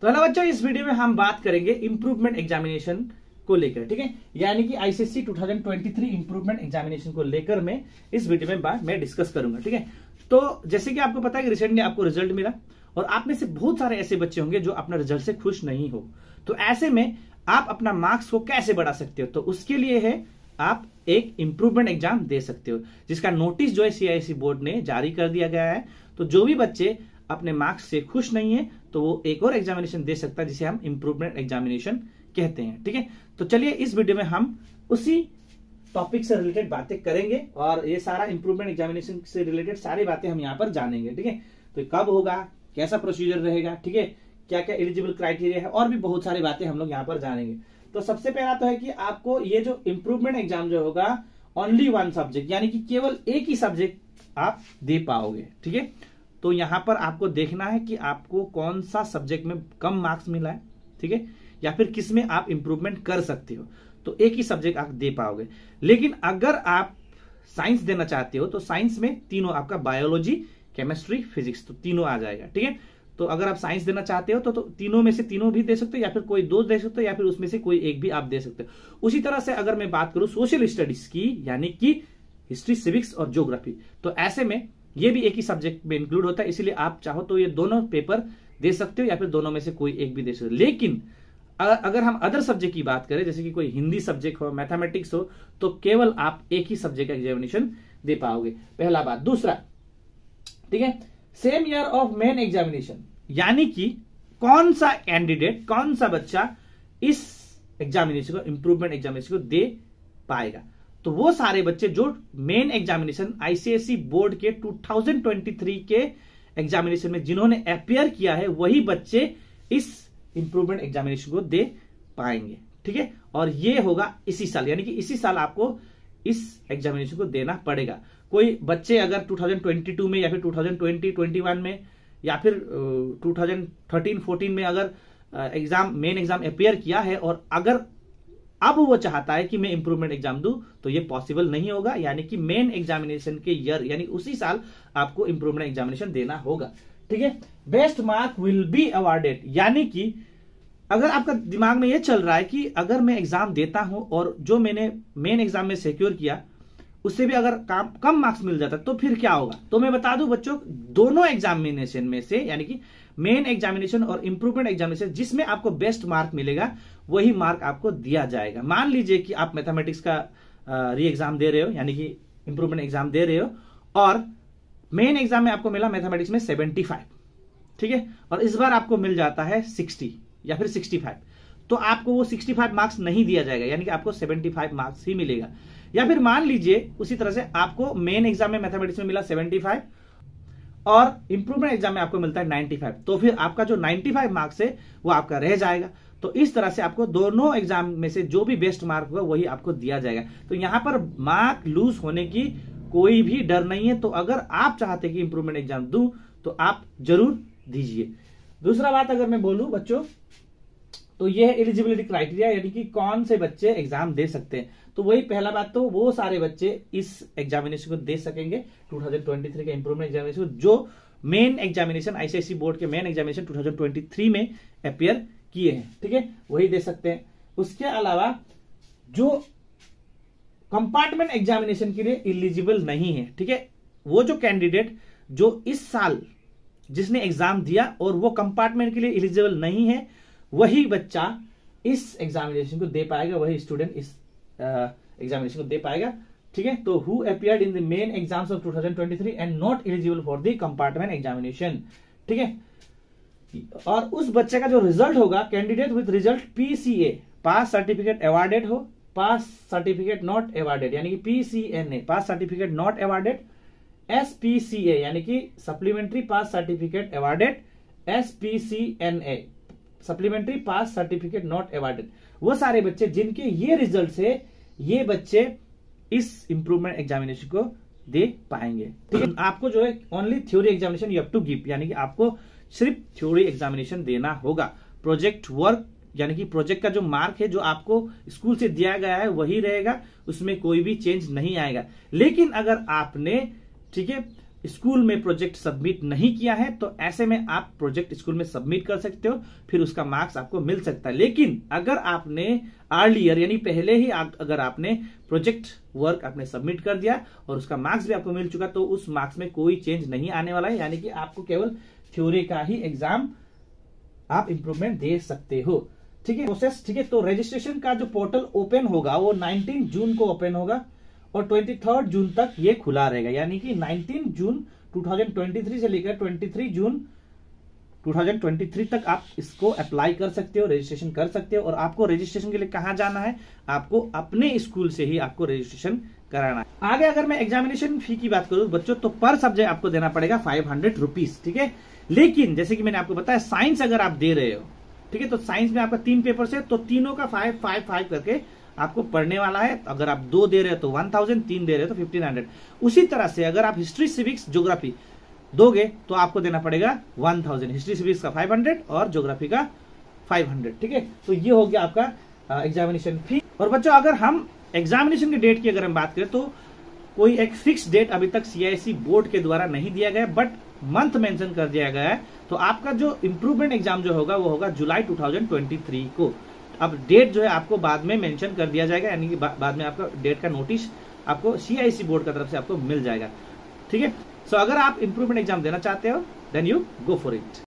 तो हेलो बच्चों, इस वीडियो में हम बात करेंगे इंप्रूवमेंट एग्जामिनेशन को लेकर, ठीक है, यानी कि आईसीएसई 2023 इंप्रूवमेंट एग्जामिनेशन को लेकर मैं इस वीडियो में मैं डिस्कस करूंगा, ठीक है। तो जैसे कि आपको पता है कि रिसेंटली आपको रिजल्ट मिला और आप में से बहुत सारे ऐसे बच्चे होंगे जो अपने रिजल्ट से खुश नहीं हो। तो ऐसे में आप अपना मार्क्स को कैसे बढ़ा सकते हो? तो उसके लिए है आप एक इंप्रूवमेंट एग्जाम दे सकते हो, जिसका नोटिस जो है सीआईएससी बोर्ड ने जारी कर दिया गया है। तो जो भी बच्चे अपने मार्क्स से खुश नहीं है तो वो एक और एग्जामिनेशन दे सकता है, जिसे हम इंप्रूवमेंट एग्जामिनेशन कहते हैं, ठीक है। तो चलिए इस वीडियो में हम उसी टॉपिक से रिलेटेड बातें करेंगे और ये सारा इंप्रूवमेंट एग्जामिनेशन से रिलेटेड सारी बातें हम यहाँ पर जानेंगे, ठीक है। तो कब होगा, कैसा प्रोसीजर रहेगा, ठीक है, क्या क्या एलिजिबल क्राइटेरिया है और भी बहुत सारी बातें हम लोग यहाँ पर जानेंगे। तो सबसे पहला तो है कि आपको ये जो इंप्रूवमेंट एग्जाम जो होगा ओनली वन सब्जेक्ट, यानी कि केवल एक ही सब्जेक्ट आप दे पाओगे, ठीक है। तो यहां पर आपको देखना है कि आपको कौन सा सब्जेक्ट में कम मार्क्स मिला है, ठीक है, या फिर किस में आप इंप्रूवमेंट कर सकते हो। तो एक ही सब्जेक्ट आप दे पाओगे। लेकिन अगर आप साइंस देना चाहते हो तो साइंस में तीनों आपका बायोलॉजी, केमिस्ट्री, फिजिक्स, तो तीनों आ जाएगा, ठीक है। तो अगर आप साइंस देना चाहते हो तो तीनों में से तीनों भी दे सकते हो, या फिर कोई दो दे सकते हो, या फिर उसमें से कोई एक भी आप दे सकते हो। उसी तरह से अगर मैं बात करूं सोशल स्टडीज की, यानी कि हिस्ट्री, सिविक्स और ज्योग्राफी, तो ऐसे में ये भी एक ही सब्जेक्ट में इंक्लूड होता है। इसलिए आप चाहो तो ये दोनों पेपर दे सकते हो, या फिर दोनों में से कोई एक भी दे सकते हो। लेकिन अगर हम अदर सब्जेक्ट की बात करें, जैसे कि कोई हिंदी सब्जेक्ट हो, मैथमेटिक्स हो, तो केवल आप एक ही सब्जेक्ट का एग्जामिनेशन दे पाओगे, पहला बात। दूसरा, ठीक है, same year of main examination, यानी कि कौन सा कैंडिडेट, कौन सा बच्चा इस एग्जामिनेशन को, इंप्रूवमेंट एग्जामिनेशन को दे पाएगा। तो वो सारे बच्चे जो मेन एग्जामिनेशन आईसीएसई बोर्ड के 2023 के एग्जामिनेशन में जिन्होंने अपियर किया है, वही बच्चे इस इंप्रूवमेंट एग्जामिनेशन को दे पाएंगे, ठीक है। और ये होगा इसी साल, यानी कि इसी साल आपको इस एग्जामिनेशन को देना पड़ेगा। कोई बच्चे अगर 2022 में या फिर 2020-21 में या फिर 2013-14 में अगर मेन एग्जाम अपियर किया है और अगर अब वो चाहता है कि मैं इंप्रूवमेंट एग्जाम दूं, तो ये पॉसिबल नहीं होगा। यानी कि मेन एग्जामिनेशन के ईयर, यानी उसी साल आपको इंप्रूवमेंट एग्जामिनेशन देना होगा, ठीक है। Best mark will be awarded, यानी कि अगर आपका दिमाग में ये चल रहा है कि अगर मैं एग्जाम देता हूं और जो मैंने मेन एग्जाम में सिक्योर किया उससे भी अगर कम मार्क्स मिल जाता तो फिर क्या होगा। तो मैं बता दूं बच्चों, दोनों एग्जामिनेशन में से, यानी कि मेन एग्जामिनेशन और इंप्रूवमेंट एग्जामिनेशन, जिसमें आपको बेस्ट मार्क मिलेगा वही मार्क आपको दिया जाएगा। मान लीजिए कि आप मैथमेटिक्स का री एग्जाम दे रहे हो, यानी कि इंप्रूवमेंट एग्जाम दे रहे हो, और मेन एग्जाम में आपको मिला मैथमेटिक्स में 75, ठीक है, और इस बार आपको मिल जाता है 60 या फिर 65, तो आपको वो 65 मार्क्स नहीं दिया जाएगा, यानी कि आपको 75 मार्क्स ही मिलेगा। या फिर मान लीजिए उसी तरह से आपको मेन एग्जाम में मैथमेटिक्स में मिला 75 और इंप्रूवमेंट एग्जाम में आपको मिलता है 95, तो फिर आपका जो 95 मार्क्स है वो आपका रह जाएगा। तो इस तरह से आपको दोनों एग्जाम में से जो भी बेस्ट मार्क होगा वही आपको दिया जाएगा। तो यहां पर मार्क लूज होने की कोई भी डर नहीं है। तो अगर आप चाहते कि इंप्रूवमेंट एग्जाम दूं तो आप जरूर दीजिए। दूसरा बात अगर मैं बोलूं बच्चों, तो ये है एलिजिबिलिटी क्राइटेरिया, यानी कि कौन से बच्चे एग्जाम दे सकते हैं। तो वही पहला बात, तो वो सारे बच्चे इस एग्जामिनेशन को दे सकेंगे 2023 का इंप्रूवमेंट एग्जामिनेशन, जो मेन एग्जामिनेशन आईसीएसई बोर्ड के मेन एग्जामिनेशन 2023 में अपियर किए हैं, ठीक है, वही दे सकते हैं। उसके अलावा जो कंपार्टमेंट एग्जामिनेशन के लिए एलिजिबल नहीं है, ठीक है, वो जो कैंडिडेट जो इस साल जिसने एग्जाम दिया और वो कंपार्टमेंट के लिए एलिजिबल नहीं है, वही बच्चा इस एग्जामिनेशन को दे पाएगा, वही स्टूडेंट इस एग्जामिनेशन को दे पाएगा, ठीक है। तो who appeared in the main exams of 2023 and not eligible for the compartment examination, ठीक है। और उस बच्चे का जो रिजल्ट होगा, candidate with result PCA, pass certificate awarded हो, पास सर्टिफिकेट नॉट अवॉर्डेड, यानी कि PCNA, pass certificate not awarded, SPCA, यानी कि supplementary pass certificate awarded, SPCNA, supplementary pass certificate not awarded, वो सारे बच्चे जिनके ये रिजल्ट है, ये बच्चे इस इंप्रूवमेंट एग्जामिनेशन को दे पाएंगे, ठीक है। आपको जो है only theory examination you have to give, यानी कि आपको सिर्फ थ्योरी एग्जामिनेशन देना होगा। प्रोजेक्ट वर्क, यानी कि प्रोजेक्ट का जो मार्क है जो आपको स्कूल से दिया गया है वही रहेगा, उसमें कोई भी चेंज नहीं आएगा। लेकिन अगर आपने, ठीक है, स्कूल में प्रोजेक्ट सबमिट नहीं किया है तो ऐसे में आप प्रोजेक्ट स्कूल में सबमिट कर सकते हो, फिर उसका मार्क्स आपको मिल सकता है। लेकिन अगर आपने अर्लियर यानी पहले ही अगर आपने प्रोजेक्ट वर्क आपने सबमिट कर दिया और उसका मार्क्स भी आपको मिल चुका तो उस मार्क्स में कोई चेंज नहीं आने वाला है, यानी कि आपको केवल थ्योरी का ही एग्जाम आप इंप्रूवमेंट दे सकते हो। ठीक है, प्रोसेस ठीक है। तो रजिस्ट्रेशन का जो पोर्टल ओपन होगा वो 19 जून को ओपन होगा और 23 जून तक ये खुला रहेगा, यानी कि 19 जून 2023 से लेकर 23 जून 2023 तक आप इसको अप्लाई कर सकते हो, रजिस्ट्रेशन कर सकते हो। और आपको रजिस्ट्रेशन के लिए कहां जाना है, आपको अपने स्कूल से ही आपको रजिस्ट्रेशन कराना है। आगे अगर मैं एग्जामिनेशन फी की बात करूं बच्चों तो पर सब्जेक्ट आपको देना पड़ेगा 500 रुपीज। ठीक है, लेकिन जैसे कि मैंने आपको बताया साइंस अगर आप दे रहे हो, ठीक है, तो साइंस में आपका 3 पेपर है तो तीनों का 5 करके आपको पढ़ने वाला है। अगर आप 2 दे रहे हो तो 1000, 3 दे रहे हो तो 1500। उसी तरह से अगर आप हिस्ट्री, सिविक्स, ज्योग्राफी दोगे तो आपको देना पड़ेगा 1000, हिस्ट्री सिविक्स का 500 और ज्योग्राफी का 500। ठीक है, तो ये हो गया आपका एग्जामिनेशन फी। और बच्चों अगर हम एग्जामिनेशन के डेट की अगर हम बात करें तो कोई एक फिक्स डेट अभी तक CISE बोर्ड के द्वारा नहीं दिया गया, बट मंथ मेंशन कर दिया गया है। तो आपका जो इंप्रूवमेंट एग्जाम जो होगा वो होगा जुलाई 2023 को। अब डेट जो है आपको बाद में मेंशन कर दिया जाएगा, यानी कि बाद में आपका डेट का नोटिस आपको CISE बोर्ड की तरफ से आपको मिल जाएगा। ठीक है, सो अगर आप इंप्रूवमेंट एग्जाम देना चाहते हो then you go for it.